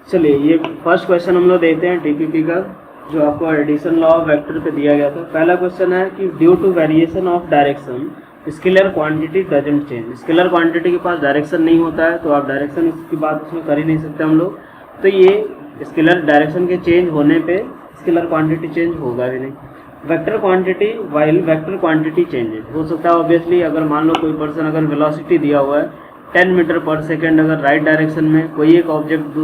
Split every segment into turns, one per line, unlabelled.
चलिए ये first question हम लोग देखते हैं टीपीपी का, जो आपको एडिशन लॉ ऑफ वेक्टर पे दिया गया था। पहला क्वेश्चन है कि due to variation of direction scalar quantity doesn't change. Scalar quantity के पास डायरेक्शन नहीं होता है तो आप डायरेक्शन की बात उसमें कर ही नहीं सकते हम लोग, तो ये स्केलर डायरेक्शन के चेंज होने पे स्केलर क्वांटिटी चेंज होगा भी नहीं। Vector quantity while vector quantity changes हो सकता है ऑब्वियसली। अगर मान लो कोई पर्सन अगर वेलोसिटी दिया हुआ है 10 मीटर पर सेकेंड, अगर राइट डायरेक्शन में कोई एक ऑब्जेक्ट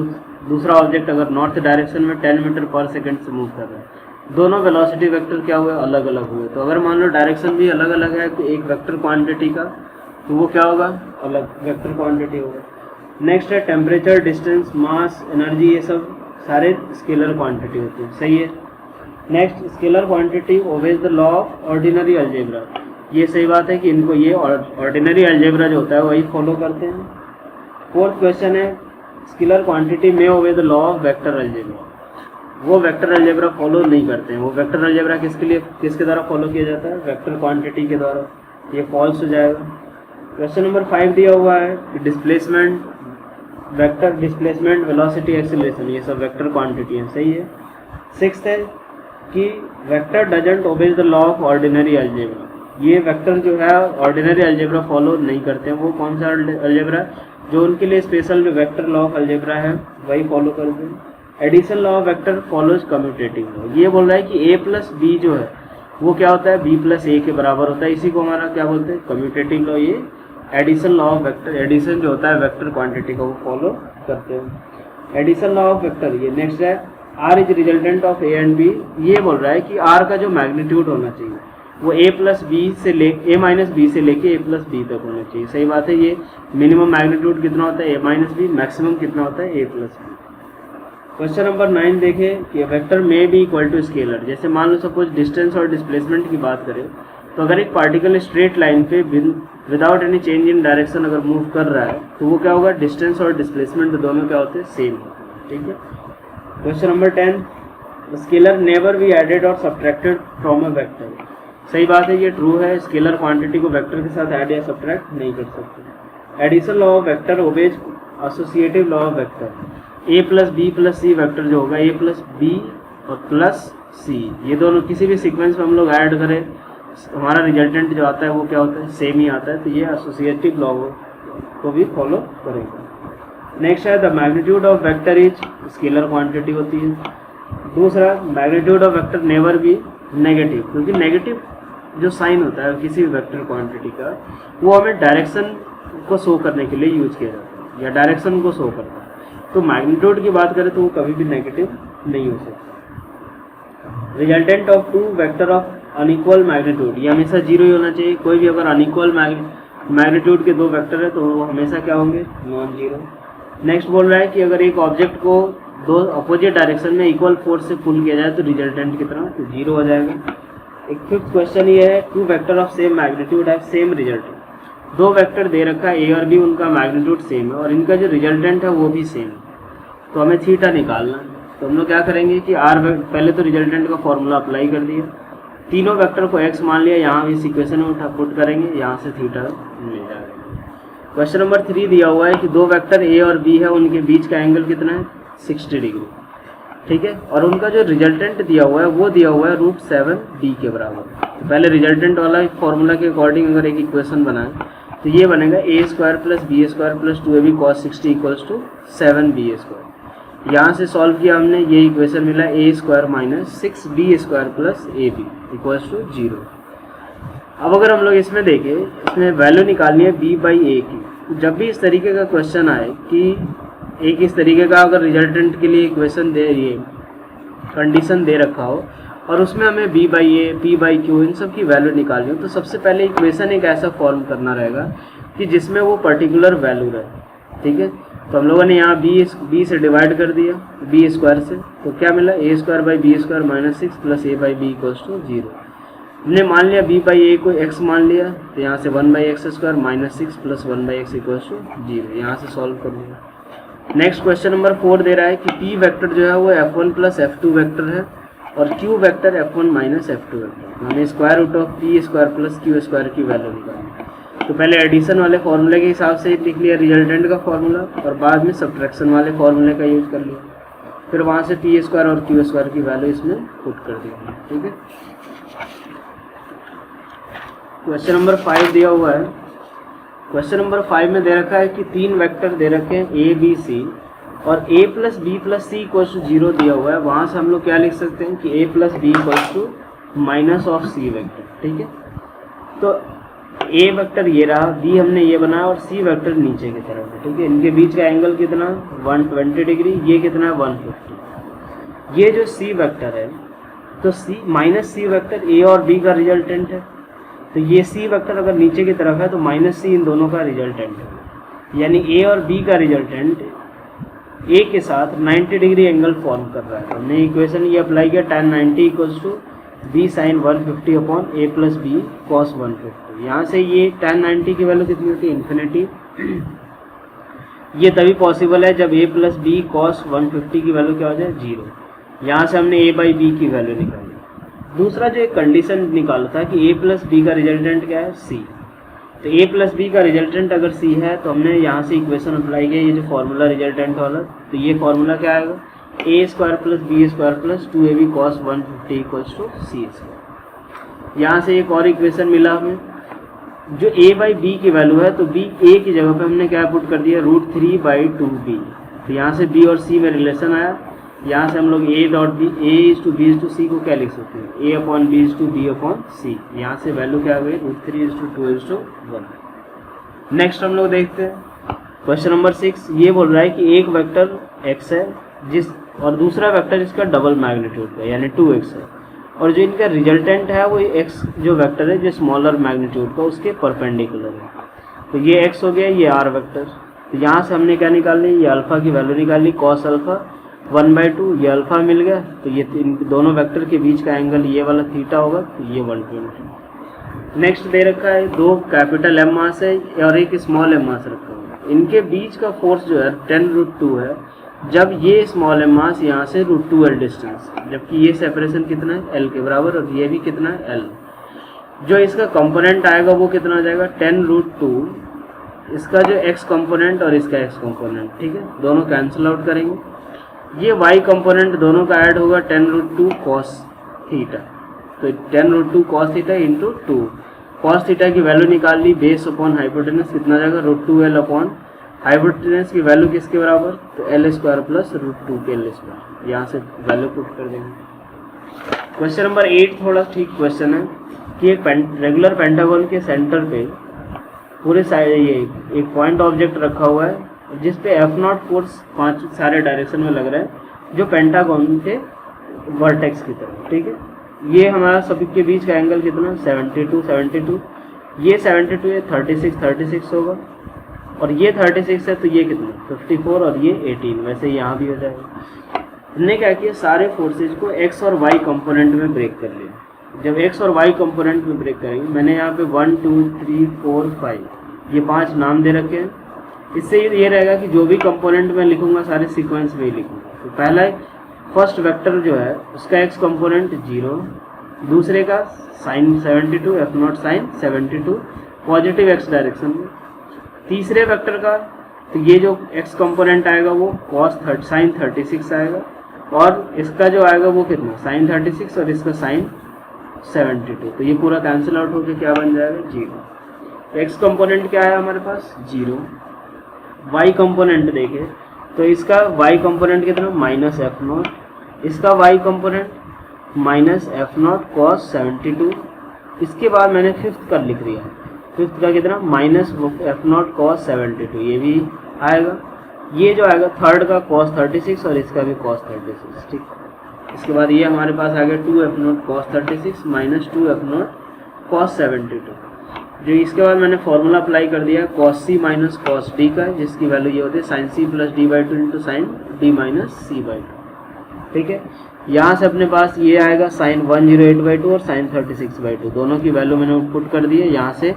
दूसरा ऑब्जेक्ट अगर नॉर्थ डायरेक्शन में 10 मीटर पर सेकेंड से मूव कर रहा है, दोनों वेलोसिटी वेक्टर क्या हुए, अलग अलग हुए। तो अगर मान लो डायरेक्शन भी अलग अलग है तो एक वेक्टर क्वांटिटी का, तो वो क्या होगा, अलग वेक्टर क्वांटिटी होगा। नेक्स्ट है टेम्परेचर, डिस्टेंस, मास, एनर्जी, ये सब सारे स्केलर क्वांटिटी होते हैं, सही है। Next scalar quantity obeys the law of ordinary algebra, ये सही बात है कि इनको ये ऑर्डिनरी अलजेब्रा जो होता है वही फॉलो करते हैं। फोर्थ क्वेश्चन है स्केलर क्वांटिटी में obey the law of vector algebra, वो वेक्टर अलजेब्रा फॉलो नहीं करते हैं। वो वेक्टर अलजेब्रा किसके द्वारा फॉलो किया जाता है, वेक्टर क्वांटिटी के द्वारा, ये फॉल्स हो जाएगा। क्वेश्चन नंबर 5 दिया हुआ है कि displacement, vector displacement, velocity, acceleration, ये सब वेक्टर क्वांटिटी है, सही है। सिक्स्थ है कि vector doesn't obey the law of ordinary algebra, ये वेक्टर जो है ऑर्डिनरी अलजेब्रा फॉलो नहीं करते हैं। वो कौन सा अलजेब्रा, जो उनके लिए स्पेशल जो वेक्टर लॉ ऑफ अलजेब्रा है वही फॉलो करते हैं। Addition law of vector follows commutative law, ये बोल रहा है कि a प्लस बी जो है वो क्या होता है, b प्लस ए के बराबर होता है, इसी को हमारा क्या बोलते हैं, कम्यूटेटिव लॉ। ये addition law of vector, addition जो होता है वेक्टर क्वांटिटी का वो फॉलो करते हैं। एडिशन लॉ ऑफ वेक्टर, ये नेक्स्ट है r is resultant of a and b, ये बोल रहा है कि r का जो मैग्नीट्यूड होना चाहिए वो a प्लस बी से a माइनस बी से लेके a प्लस बी तक होना चाहिए, सही बात है। ये मिनिमम मैग्नीट्यूड कितना होता है, a माइनस बी, मैक्सिमम कितना होता है, a plus B. Question number 9 देखें कि वेक्टर में बी इक्वल टू स्केलर, जैसे मान लो सपोज डिस्टेंस और डिस्प्लेसमेंट की बात करें तो अगर एक पार्टिकल स्ट्रेट लाइन पे without any change in direction अगर मूव कर रहा है तो वो क्या होगा, डिस्टेंस और डिस्प्लेसमेंट दोनों क्या होते हैं, सेम होते हैं, ठीक है। Question number 10 scalar never be added और सब्ट्रैक्टेड फ्रॉम अ वेक्टर, सही बात है, ये ट्रू है। स्केलर क्वांटिटी को वेक्टर के साथ ऐड या सब्ट्रैक्ट नहीं कर सकते। Addition law of vector obeys associative law of vector, a plus B plus C vector जो होगा a प्लस बी और प्लस सी, ये दोनों किसी भी सीक्वेंस में हम लोग ऐड करें हमारा रिजल्टेंट जो आता है वो क्या होता है, सेम ही आता है, तो ये एसोसिएटिव लॉ को भी फॉलो करेगा। नेक्स्ट है the magnitude of vector is scalar quantity होती है। दूसरा magnitude of vector never be negative, क्योंकि नेगेटिव जो साइन होता है किसी भी वेक्टर क्वांटिटी का वो हमें डायरेक्शन को शो करने के लिए यूज किया जाता है या डायरेक्शन को शो करता है। तो मैग्नीट्यूड की बात करें तो वो कभी भी नेगेटिव नहीं हो सकता। Resultant of two vector of unequal magnitude, ये हमेशा जीरो ही होना चाहिए। कोई भी अगर अनइक्वल मैग्नीट्यूड के दो वेक्टर है तो वो हमेशा क्या होंगे, नॉन जीरो। नेक्स्ट बोल रहा है कि अगर एक ऑब्जेक्ट को दो अपोजिट डायरेक्शन में इक्वल फोर्स से पुल किया जाए तो रिजल्टेंट कितना, तो जीरो हो जाएगा। एक फिफ्थ क्वेश्चन ये है two vector of same magnitude have same resultant, दो वेक्टर दे रखा है ए और बी, उनका मैग्नीट्यूड सेम है और इनका जो रिजल्टेंट है वो भी सेम है, तो हमें थीटा निकालना है। तो हम लोग क्या करेंगे कि आर, पहले तो रिजल्टेंट का फॉर्मूला अप्लाई कर दिया, तीनों वेक्टर को एक्स मान लिया, यहाँ इस इक्वेशन में पुट करेंगे, यहाँ से थीटा मिल जाएगा। क्वेश्चन नंबर 3 दिया हुआ है कि दो वेक्टर ए और बी है, उनके बीच का एंगल कितना है, 60 डिग्री, ठीक है, और उनका जो रिजल्टेंट दिया हुआ है वो दिया हुआ है √7b के बराबर। तो पहले रिजल्टेंट वाला फॉर्मूला के अकॉर्डिंग अगर एक इक्वेशन बनाए तो ये बनेगा a² + b² + 2ab cos 60 = 7b²। यहाँ से सॉल्व किया हमने, ये इक्वेशन मिला a² - 6b² + ab = 0। अब अगर हम लोग इसमें देखें, इसमें वैल्यू निकालनी है b/a की। जब भी इस तरीके का क्वेश्चन आए कि एक इस तरीके का अगर रिजल्टेंट के लिए इक्वेशन दे, ये कंडीशन दे रखा हो और उसमें हमें b/a, p/q इन सब की वैल्यू निकालनी हो, तो सबसे पहले इक्वेशन एक ऐसा फॉर्म करना रहेगा कि जिसमें वो पर्टिकुलर वैल्यू रहे, ठीक है। तो हम लोगों ने यहाँ b से डिवाइड कर दिया b² से, तो क्या मिला a² / b² - 6 + a/b = 0। हमने मान लिया b/a को x मान लिया, तो यहाँ से 1/x² - 6 + 1/x = 0, यहाँ से सॉल्व कर लिया। नेक्स्ट क्वेश्चन नंबर 4 दे रहा है कि p वेक्टर जो है वो f1 + f2 वेक्टर है और q vector f1 - f2 vector, हमें √p² + q² की वैल्यू निकालनी। तो पहले एडिशन वाले फॉर्मूले के हिसाब से लिख लिया रिजल्टेंट का फॉर्मूला और बाद में सब्ट्रैक्शन वाले फॉर्मूले का यूज कर लिया। फिर वहाँ से टी स्क्वायर और क्यू स्क्वायर की वैल्यू इसमें पुट कर दी हमने, ठीक है। क्वेश्चन नंबर 5 दिया हुआ है। क्वेश्चन नंबर 5 में दे रखा है कि 3 वेक्टर दे रखे हैं ए बी सी और a plus B plus C equals to 0 दिया हुआ है। वहाँ से हम लोग क्या लिख सकते हैं कि a plus B equals to minus of C vector, ठीक है। तो a वेक्टर ये रहा, b हमने ये बनाया और c वेक्टर नीचे की तरफ है, ठीक है। इनके बीच का एंगल कितना 120 डिग्री, ये कितना है 150। ये जो c वेक्टर है तो c minus C vector a और b का रिजल्टेंट है, तो ये c वेक्टर अगर नीचे की तरफ है तो माइनस सी इन दोनों का रिजल्टेंट है, यानी a और b का रिजल्टेंट a के साथ 90 डिग्री एंगल फॉर्म कर रहा है। हमने इक्वेशन ये अप्लाई किया tan 90 equals to b sine 150 upon a plus B cos 150। यहाँ से ये tan 90 की वैल्यू कितनी होती है इन्फिनिटी। ये तभी पॉसिबल है जब a प्लस बी कॉस 150 की वैल्यू क्या हो जाए 0। यहाँ से हमने a बाई बी की वैल्यू निकाली। दूसरा जो एक कंडीशन निकाला था कि a प्लस बी का रिजल्टेंट क्या है c, तो a प्लस बी का रिजल्टेंट अगर c है तो हमने यहाँ से इक्वेशन अप्लाई किया, ये जो फॉर्मूला रिजल्टेंट वाला, तो ये फॉर्मूला क्या आएगा a square plus B square plus 2ab cos 150 equals to C square. यहाँ से एक और इक्वेशन मिला हमें, जो a बाई बी की वैल्यू है तो b a की जगह पे हमने क्या पुट कर दिया √3/2b। तो यहाँ से b और c में रिलेशन आया। यहाँ से हम लोग a dot B a is to B is to C को क्या लिख सकते हैं a upon B is to B upon C. यहाँ से वैल्यू क्या आ गई √3/2/1। नेक्स्ट हम लोग देखते हैं क्वेश्चन नंबर 6। ये बोल रहा है कि एक वेक्टर x है जिस और दूसरा वेक्टर जिसका डबल मैग्नीट्यूड का यानी 2x है, और जो इनका रिजल्टेंट है वो x जो वेक्टर है जो स्मॉलर मैग्नीट्यूड का उसके परपेंडिकुलर है। तो ये x हो गया, ये r वेक्टर। तो यहाँ से हमने क्या निकालनी, ये अल्फा की वैल्यू निकाली कॉस अल्फा 1/2, ये अल्फा मिल गया। तो ये इन दोनों वेक्टर के बीच का एंगल ये वाला थीटा होगा, तो ये 120। नेक्स्ट दे रखा है 2 कैपिटल एम मास है और एक स्मॉल एम मास रखा हुआ है। इनके बीच का फोर्स जो है 10√2 है, जब ये स्मॉल एम मास यहाँ से √2l डिस्टेंस, जबकि ये सेपरेशन कितना है l के बराबर और ये भी कितना है l। जो इसका कंपोनेंट आएगा वो कितना आ जाएगा 10√2, इसका जो x कंपोनेंट और इसका x कंपोनेंट, ठीक है, दोनों कैंसिल आउट करेंगे। ये y कंपोनेंट दोनों का ऐड होगा 10√2 cos थीटा, तो 10√2 cos theta into 2 cos theta की वैल्यू निकाल ली, बेस अपॉन हाइपोटेनस कितना जाएगा √2l अपॉन हाइपोटेनस की वैल्यू किसके बराबर, तो l स्क्वायर प्लस √2 के l स्क्वायर। यहाँ से वैल्यू पुट कर देंगे। क्वेश्चन नंबर 8 थोड़ा ठीक क्वेश्चन है कि एक रेगुलर पेंटागन के सेंटर पे पूरे साइड ये एक पॉइंट ऑब्जेक्ट रखा हुआ है जिस पे F0 फोर्स 5 सारे डायरेक्शन में लग रहा है जो पेंटागन के वर्टेक्स की तरफ, ठीक है। ये हमारा सभी के बीच का एंगल कितना 72, ये 72 ये 36 होगा और ये 36 है तो ये कितना 54 और ये 18, वैसे यहाँ भी हो जाएगा। हमने क्या किया सारे फोर्सेज को x और y कंपोनेंट में ब्रेक कर लिया। जब x और y कंपोनेंट में ब्रेक करेंगे, मैंने यहाँ पे 1 2 3 4 5 ये 5 नाम दे रखे हैं। इससे ये रहेगा कि जो भी कंपोनेंट मैं लिखूंगा सारे सीक्वेंस में ही लिखूंगा। तो पहला फर्स्ट वेक्टर जो है उसका x कंपोनेंट 0, दूसरे का sine 72 F0 sine 72 positive x direction में, तीसरे वेक्टर का तो ये जो x कंपोनेंट आएगा वो साइन 36 आएगा और इसका जो आएगा वो कितना साइन 36 और इसका साइन 72। तो ये पूरा कैंसिल आउट होकर क्या बन जाएगा 0। x कंपोनेंट क्या है हमारे पास 0। y कंपोनेंट देखें तो इसका y कंपोनेंट कितना -F0, इसका y कंपोनेंट -F0 cos 72। इसके बाद मैंने फिफ्थ का लिख दिया, फिफ्थ का कितना -F0 cos 72, ये भी आएगा। ये जो आएगा थर्ड का cos 36 और इसका भी cos 36, ठीक। इसके बाद ये हमारे पास आ गया 2F0 cos 36 -2F0 cos 72। जो इसके बाद मैंने फॉर्मूला अप्लाई कर दिया cos c minus cos d का, जिसकी वैल्यू ये होती है sin c plus d/2 into sine d minus c/2, ठीक है। यहाँ से अपने पास ये आएगा sin 108/2 और sin 36/2, दोनों की वैल्यू मैंने पुट कर दी है। यहाँ से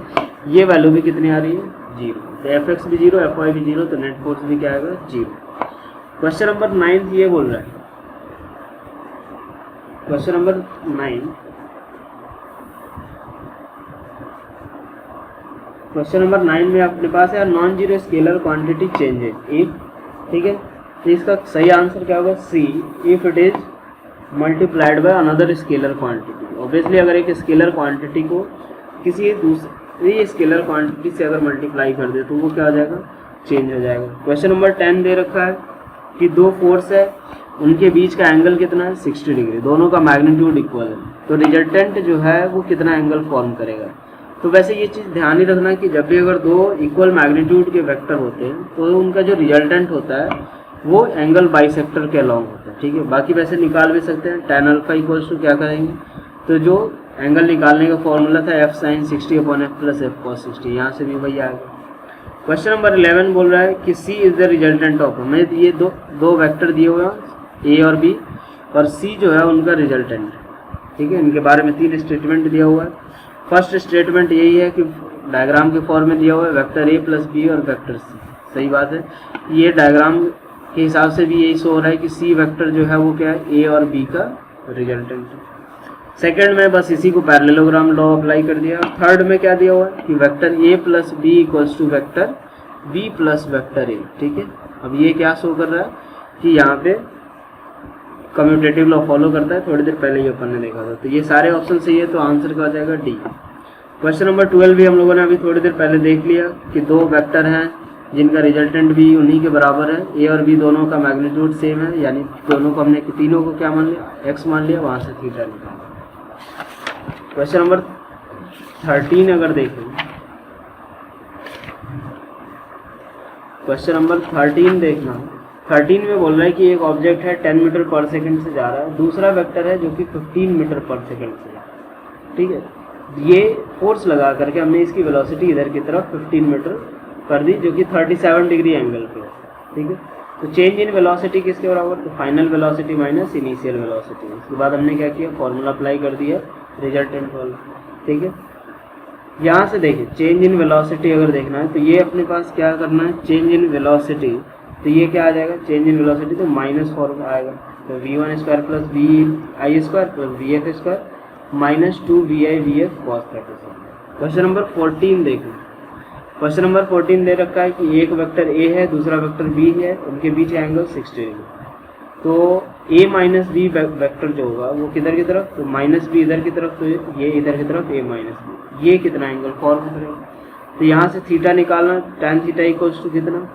ये वैल्यू भी कितनी आ रही है 0, तो fx भी 0 fy भी 0, तो नेट फोर्स भी क्या आएगा 0। क्वेश्चन नंबर 9 ये बोल रहा है, क्वेश्चन नंबर 9 क्वेश्चन नंबर 9 में अपने पास है non zero scalar quantity changes एक, ठीक है। तो इसका सही आंसर क्या होगा? C, if it is multiplied by another scalar quantity. Obviously अगर एक स्केलर क्वांटिटी को किसी दूसरी स्केलर क्वांटिटी से अगर मल्टीप्लाई कर दे तो वो क्या हो जाएगा? चेंज हो जाएगा। क्वेश्चन नंबर 10 दे रखा है कि दो फोर्स है, उनके बीच का एंगल कितना है? 60 डिग्री, दोनों का मैग्नीट्यूड इक्वल है, तो रिजल्टेंट जो है वो कितना एंगल फॉर्म करेगा? तो वैसे ये चीज़ ध्यान ही रखना कि जब भी अगर दो इक्वल मैग्नीट्यूड के वेक्टर होते हैं तो उनका जो रिजल्टेंट होता है वो एंगल बाइसेक्टर के अलॉन्ग होता है, ठीक है। बाकी वैसे निकाल भी सकते हैं, tan अल्फा इक्वल्स टू क्या करेंगे, तो जो एंगल निकालने का फॉर्मूला था f sin 60 upon f plus f cos 60, यहाँ से भी वही आ गया। क्वेश्चन नंबर 11 बोल रहा है कि c is the resultant of, हमें ये दो वेक्टर दिए हुए हैं a और b, और c जो है उनका रिजल्टेंट, ठीक है। इनके बारे में 3 स्टेटमेंट दिया हुआ है। फर्स्ट स्टेटमेंट यही है कि डायग्राम के फॉर्म में दिया हुआ है वेक्टर a प्लस बी और वेक्टर c, सही बात है। ये डायग्राम के हिसाब से भी यही शो हो रहा है कि सी वेक्टर जो है वो क्या है? ए और बी का रिजल्टेंट है। सेकंड में बस इसी को पैरेललोग्राम लॉ अप्लाई कर दिया। थर्ड में क्या दिया हुआ है कि vector A plus B equals to vector B plus vector A, ठीक है। अब ये क्या शो कर रहा है कि यहाँ पे कम्यूटेटिव लॉ फॉलो करता है, थोड़ी देर पहले ही अपन ने देखा था। तो ये सारे ऑप्शन सही है, तो आंसर क्या हो जाएगा? डी। क्वेश्चन नंबर 12 भी हम लोगों ने अभी थोड़ी देर पहले देख लिया कि दो वेक्टर हैं जिनका रिजल्टेंट भी उन्हीं के बराबर है, ए और बी दोनों का मैग्नीट्यूड सेम है, यानी दोनों को हमने तीनों को क्या मान लिया? एक्स मान लिया, वहाँ से थीटा निकाला। क्वेश्चन नंबर 13 अगर देखें, क्वेश्चन नंबर 13 देखना, 13 में बोल रहा है कि एक ऑब्जेक्ट है 10 मीटर पर सेकंड से जा रहा है, दूसरा वेक्टर है जो कि 15 मीटर पर सेकंड से जा रहा है, ठीक है। ये फोर्स लगा करके हमने इसकी वेलोसिटी इधर की तरफ 15 मीटर कर दी, जो कि 37 डिग्री एंगल पे है, ठीक है। तो चेंज इन वेलोसिटी किसके बराबर? तो final velocity minus initial velocity. इसके बाद हमने क्या किया? फॉर्मूला अप्लाई कर दिया रिजल्टेंट वाला, ठीक है। यहाँ से देखिए चेंज इन वेलोसिटी अगर देखना है तो ये अपने पास क्या करना है? चेंज इन वेलोसिटी, तो ये क्या आ जाएगा? चेंज इन वेलोसिटी तो माइनस फॉर्मूला आएगा, तो v1 square plus vi square plus vf square minus 2vi vf cos 37। Question number 14 देखिए। क्वेश्चन नंबर 14 दे रखा है कि एक वेक्टर ए है, दूसरा वेक्टर बी है, उनके बीच एंगल 60 डिग्री। तो ए माइनस बी वेक्टर जो होगा वो किधर की तरफ? तो माइनस बी इधर की तरफ, तो ये इधर की तरफ ए माइनस बी, ये कितना एंगल फॉर्म करेगा? तो यहाँ से थीटा निकालना, tan थीटा इक्वल्स टू कितना?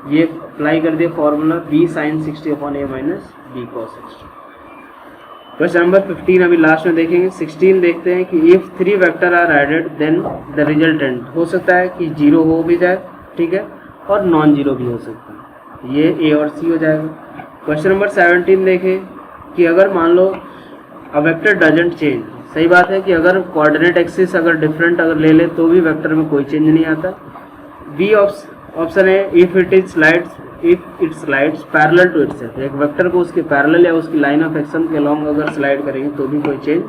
ये अप्लाई कर दिया formula b sin 60 upon a minus b cos 60। Question number 15 अभी लास्ट में देखेंगे। 16 देखते हैं कि if 3 vector are added then the resultant, हो सकता है कि 0 हो भी जाए, ठीक है, और नॉन जीरो भी हो सकता है, ये ए और सी हो जाएगा। क्वेश्चन नंबर 17 देखें कि अगर मान लो अ वेक्टर डजंट चेंज, सही बात है कि अगर कोऑर्डिनेट एक्सिस अगर डिफरेंट अगर ले ले तो भी वेक्टर में कोई चेंज नहीं आता। बी ऑप्शन है if it slides parallel to itself, एक वेक्टर को उसके पैरेलल या उसकी लाइन ऑफ एक्शन के अलॉन्ग अगर स्लाइड करेंगे तो भी कोई चेंज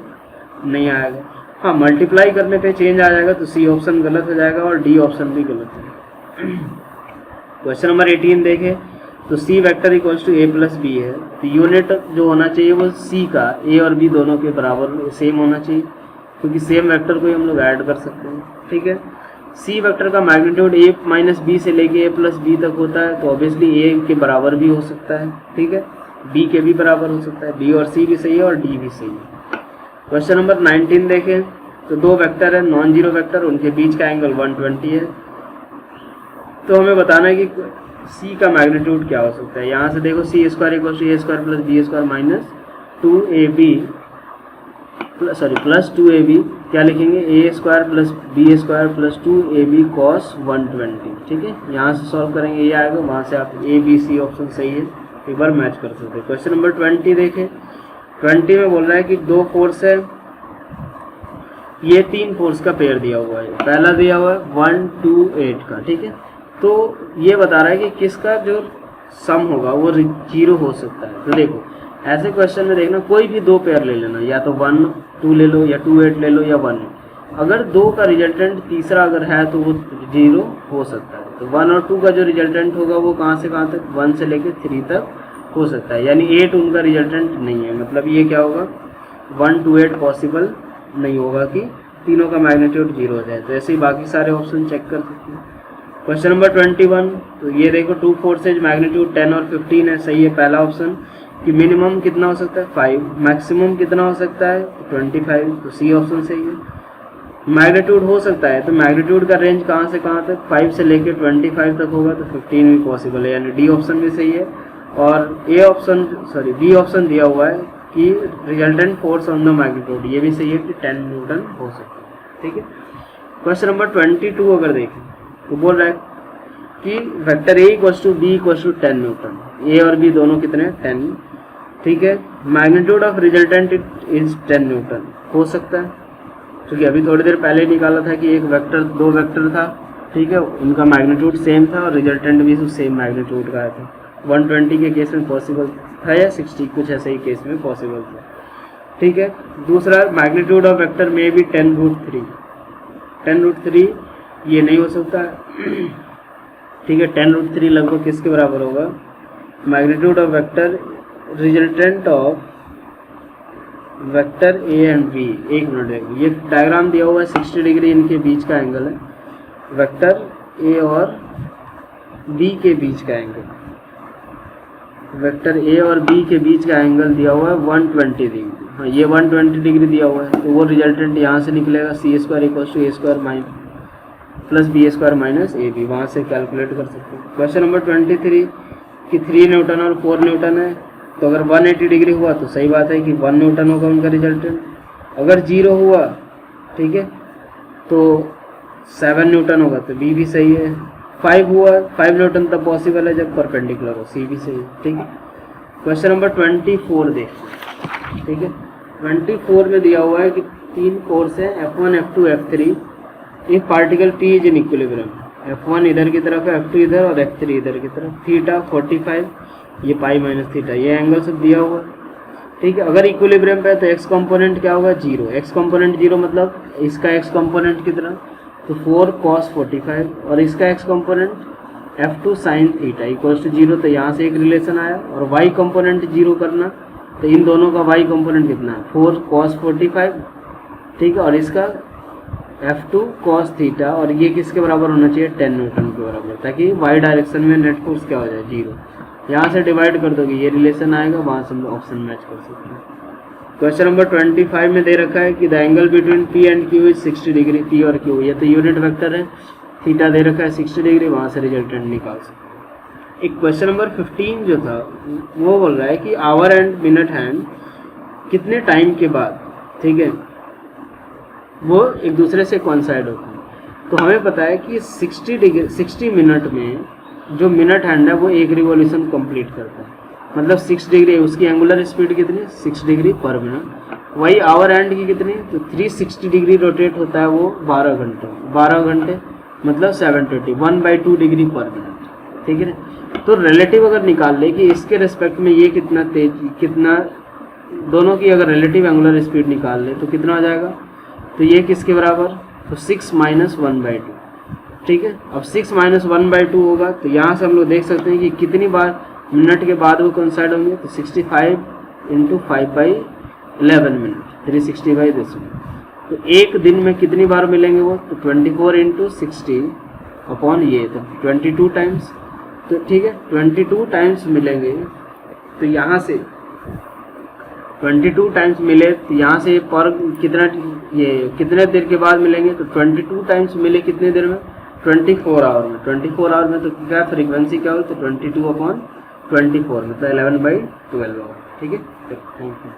नहीं आएगा। हाँ, मल्टीप्लाई करने पे चेंज आ जाएगा, तो सी ऑप्शन गलत हो जाएगा और डी ऑप्शन भी गलत है। क्वेश्चन नंबर 18 देखें तो C vector equals to A plus B है, तो यूनिट जो होना चाहिए वो सी का ए और बी दोनों के बराबर सेम होना चाहिए, क्योंकि सेम वेक्टर को ही हम लोग ऐड कर सकते हैं, ठीक है। सी वेक्टर का मैग्नीट्यूड ए माइनस बी से लेके ए प्लस बी तक होता है, तो ऑब्वियसली ए के बराबर भी हो सकता है, ठीक है, बी के भी बराबर हो सकता है, बी और सी भी सही है और डी भी सही है। क्वेश्चन नंबर 19 देखें तो दो वेक्टर है नॉन जीरो वेक्टर, उनके बीच का एंगल 120 है, तो हमें बताना है कि सी का मैग्नीट्यूड क्या हो सकता है। यहाँ से देखो C square equal to A square plus B square minus 2ab plus 2ab, क्या लिखेंगे, A square plus B square plus 2ab cos 120, ठीक है। यहाँ से सॉल्व करेंगे ये आएगा, वहाँ से आप ए बी सी ऑप्शन सही है, एक बार मैच कर सकते हैं। क्वेश्चन नंबर 20 देखें, 20 में बोल रहा है कि दो फोर्स है, ये 3 फोर्स का पेयर दिया हुआ है, पहला दिया हुआ है 1 2 8 का, ठीक है। तो ये बता रहा है कि किसका जो सम होगा वो 0 हो सकता है। तो देखो ऐसे क्वेश्चन में देखना कोई भी दो पेयर ले लेना, या तो 1 2 ले लो या 2 8 ले लो या 1, अगर 2 का रिजल्टेंट तीसरा अगर है तो वो 0 हो सकता है। तो 1 और 2 का जो रिजल्टेंट होगा वो कहाँ से कहाँ तक, 1 से लेकर 3 तक हो सकता है, यानी 8 उनका रिजल्टेंट नहीं है, मतलब ये क्या होगा 1 2 8 पॉसिबल नहीं होगा कि तीनों का मैग्नीट्यूड 0 हो जाए। तो ऐसे ही बाकी सारे ऑप्शन चेक कर सकते हैं। क्वेश्चन नंबर 21, तो ये देखो टू फोर्सेज मैग्नीट्यूड 10 और 15 है, सही है पहला ऑप्शन। कि मिनिमम कितना हो सकता है 5, मैक्सिमम कितना हो सकता है 25, तो सी ऑप्शन सही है। मैग्नीट्यूड हो सकता है, तो मैग्नीट्यूड का रेंज कहाँ से कहाँ तक 5 से लेकर 25 तक होगा, तो 15 भी पॉसिबल है, यानी डी ऑप्शन भी सही है। और बी ऑप्शन दिया हुआ है कि resultant force on the magnitude, ये भी सही है कि 10 न्यूटन हो सकता है, ठीक है। क्वेश्चन नंबर 22 अगर देखें तो बोल रहा है कि vector A equals to B equals to 10 newton, A और बी दोनों कितने 10, ठीक है। Magnitude of resultant is 10 newton, हो सकता है क्योंकि अभी थोड़ी देर पहले निकाला था कि एक वेक्टर दो वेक्टर था, ठीक है, उनका मैग्नीट्यूड सेम था और रिजल्टेंट भी सेम मैग्नीट्यूड का आया था। 120 के केस में पॉसिबल था या 60 कुछ ऐसे ही केस में पॉसिबल था, ठीक है। दूसरा मैग्नीट्यूड ऑफ वेक्टर में भी 10√3, 10√3 ये नहीं हो सकता है, ठीक है। 10√3 लगभग किसके बराबर होगा, magnitude of vector resultant of vector A and B. एक मिनट देखो, ये डायग्राम दिया हुआ है 60 डिग्री इनके बीच का एंगल है, वेक्टर ए और बी के बीच का एंगल, वेक्टर ए और बी के बीच का एंगल दिया हुआ है 120 डिग्री। हाँ, ये 120 डिग्री दिया हुआ है, तो वो रिजल्टेंट यहाँ से निकलेगा C square equals to A square plus B square minus A B, वहाँ से कैलकुलेट कर सकते हैं। क्वेश्चन नंबर 23 कि 3 न्यूटन और 4 न्यूटन है, तो अगर 180 डिग्री हुआ तो सही बात है कि 1 न्यूटन होगा उनका रिजल्टेंट। अगर 0 हुआ, ठीक है, तो 7 न्यूटन होगा, तो बी भी सही है। 5 हुआ, 5 न्यूटन तब पॉसिबल है जब परपेंडिकुलर हो, सी भी सही है, ठीक है। क्वेश्चन नंबर 24 देखिए, ठीक है। 24 में दिया हुआ है कि 3 फोर्स है F1, F2, F3, एक particle T is in equilibrium, F1 इधर की तरफ है, F2 इधर और F3 इधर की तरफ, थीटा 45, ये पाई माइनस थीटा, ये एंगल सब दिया हुआ है, ठीक है। अगर इक्विलिब्रियम पे है तो एक्स कंपोनेंट क्या होगा 0, एक्स कंपोनेंट 0 मतलब इसका एक्स कंपोनेंट कितना, तो 4 cos 45 और इसका X component F2 sin theta equals to 0, तो यहाँ से एक रिलेशन आया। और y कंपोनेंट 0 करना, तो इन दोनों का y कंपोनेंट कितना है 4 cos 45, ठीक है, और इसका F2 cos थीटा, और ये किसके बराबर होना चाहिए 10 न्यूटन के बराबर, ताकि y डायरेक्शन में नेट फोर्स क्या हो जाए 0। यहाँ से डिवाइड कर दोगे, ये रिलेशन आएगा, वहाँ से हम ऑप्शन मैच कर सकते हैं। क्वेश्चन नंबर 25 में दे रखा है कि the angle between P and Q is 60 degree, P और Q, ये तो यूनिट वेक्टर है, थीटा दे रखा है 60 डिग्री, वहाँ से रिजल्टेंट निकाल सकते। एक क्वेश्चन नंबर 15 जो था वो बोल रहा है कि आवर एंड मिनट हैंड कितने टाइम के बाद, ठीक है, वो एक दूसरे से कोइंसाइड होते हैं। तो हमें पता है कि 60 मिनट में जो मिनट हैंड है वो एक रिवॉल्यूशन कंप्लीट करता है, मतलब 6 डिग्री, उसकी एंगुलर स्पीड कितनी 6 डिग्री पर मिनट। वही आवर हैंड की कितनी, तो 360 डिग्री रोटेट होता है वो 12 घंटे मतलब 720, 1/2 डिग्री पर मिनट, ठीक है ना। तो रिलेटिव अगर निकाल ले कि इसके रिस्पेक्ट में ये कितना तेज, कितना, दोनों की अगर रिलेटिव एंगुलर स्पीड निकाल ले तो कितना आ जाएगा, तो ये किसके बराबर, तो 6 - 1/2, ठीक है। अब 6 - 1/2 होगा, तो यहाँ से हम लोग देख सकते हैं कि कितनी बार मिनट के बाद वो कोइंसाइड होंगे, तो 65 × 5/11 मिनट, 360/10 मिनट। तो एक दिन में कितनी बार मिलेंगे वो, तो 24 × 60 अपॉन ये, तो 22 टाइम्स, तो ठीक है 22 टाइम्स मिलेंगे। तो यहाँ से 22 टाइम्स मिले, तो यहाँ से पर कितना, ये कितने देर के बाद मिलेंगे, तो 22 टाइम्स मिले कितने देर में 24 आवर में। 24 आवर में तो क्या फ्रीक्वेंसी क्या हो, तो 22/24 मतलब 11/12 आवर, ठीक है। Thank you.